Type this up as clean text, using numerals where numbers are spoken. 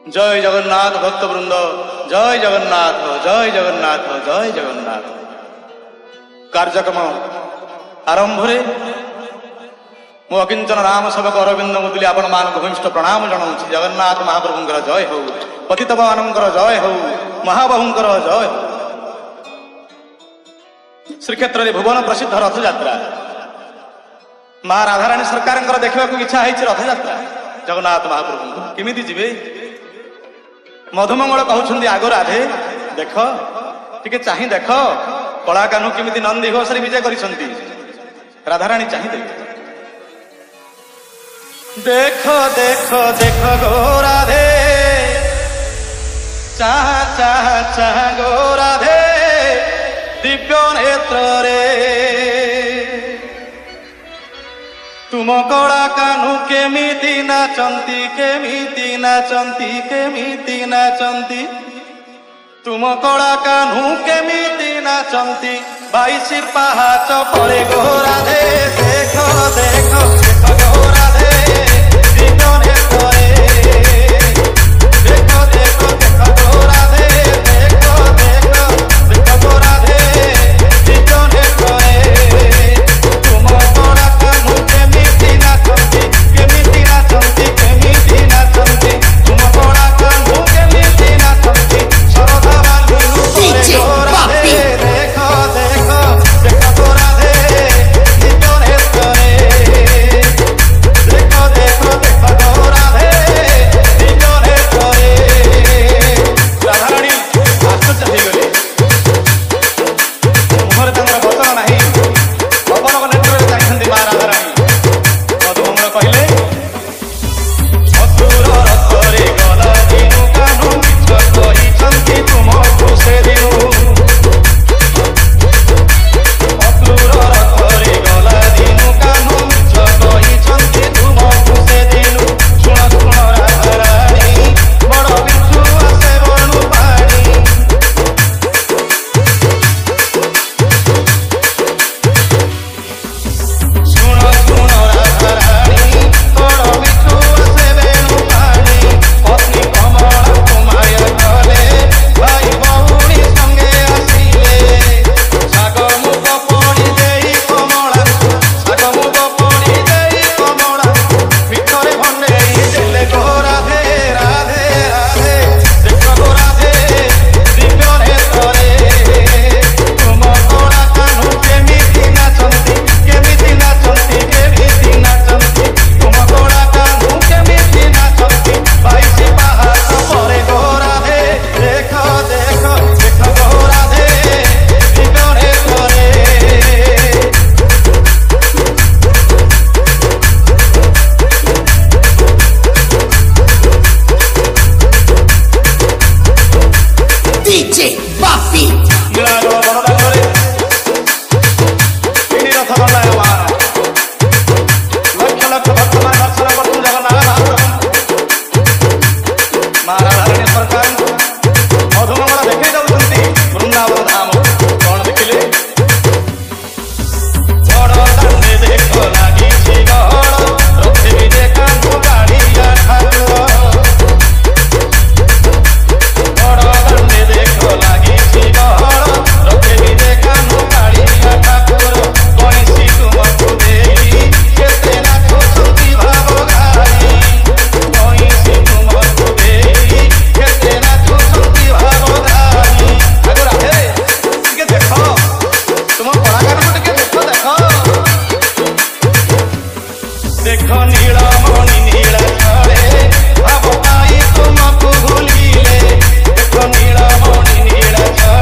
जय जगन्नाथ भक्तवृंद, जय जगन्नाथ, जय जगन्नाथ, जय जगन्नाथ। कार्यक्रम आरंभ मु अकिंचन राम सेवक अरविंद मुदुली आपण मान भूमिष्ठ प्रणाम जनाऊँ। जगन्नाथ महाप्रभुंकर जय हो, पतित मानकर जय हो, महाबाहुंकर जय हो। श्रीक्षेत्र में भुवन प्रसिद्ध रथ यात्रा माँ राधाराणी सरकार देखा इच्छा है रथ यात्रा जगन्नाथ महाप्रभु केमिति जीवे। मधुमंगल कहते आग राधे देख टिके चाह देख कला कान्हू केमिति नंदी घोषरे विजय करिसंती। राधाराणी चाह देख देख देख गो राधे चाह चाह चाह गो राधे दिव्य नेत्र रे तुम कला कान्हू केमिति नाचंती केमिति नाचंती केमिति नाचंती तुम कला कान्हू केमिति नाचंती 22 पाहाच परे गो राधे देख देख देख गो राधे दिव्य नेत्र रे देख देख देख गो राधे देख देख देख गो राधे दिव्य नेत्र रे तुम कला कान्हू केमिति नाचंती केमिति नाचंती केमिति नाचंती तुम कला कान्हू केमिति नाचंती शरधा बाली रूपरे गो राधे देख देख देख गो राधे दिव्य नेत्र रे देख देख देख गो राधे दिव्य नेत्र रे। राधाराणी आश्चर्य हो गले मुहर तांकर बचन नाही पवन नेत्र चाहिए माँ राधाराणी। मधुमंगल कहले अतुर रथरे गला दिनु कान्हू मिछ कहिछंती तुमको से दिनु अतुर रथरे गला दिनु कान्हू मिछ कहिछंती तुमको से दिनु सुन सुन राधाराणी बड़ बिच्छू आसे बनु पानी सुन सुन राधाराणी बड़ बिच्छू आसे बेणु पानी पत्नी कमला कुमार गले भाई बहुणी संगे आसिले साग मुग पड़ी देई कमला साग मुग पड़ी देई कमला मिठरे भंडेई देले गो राधे राधे राधे देख गो राधे दिव्य नेत्र रे तुम कला कान्हू केमिति नाचंती केमिति नाचंती केमिति नाचंती तुम कला कान्हू केमिति नाचंती 22 पाहाच परे गो राधे देख देख देख गो राधे दिव्य नेत्र रे। DJ Buffy नीलाचल बड़दाण्डरे एही रथ गलाय माँ लक्ष लक्ष भक्तमान दर्शन करतु जगन्नाथ महाप्रभु। माँ राधाराणी सरकार मधुमंगल देखी जाउछंती वृंदावन धाम कौन देखिले बड़दाण्डे देख लागिछि गहळ रथे भी देखांतु गाड़िया ठाकुर बड़दाण्डे देख लागिछि गहळ रथे भी देखांतु गाड़िया ठाकुर कइसी तुमको देई केते नाचुछंती भाव गाई कइसी तुमको देई केते नाचुछंती भाव गाई। आगो राधे टिके देख तुम कलाकार को टिके देख देख नीलमणि नीलाचले भाव पाई तुमको भूलिले देख नीलमणि नीलाचले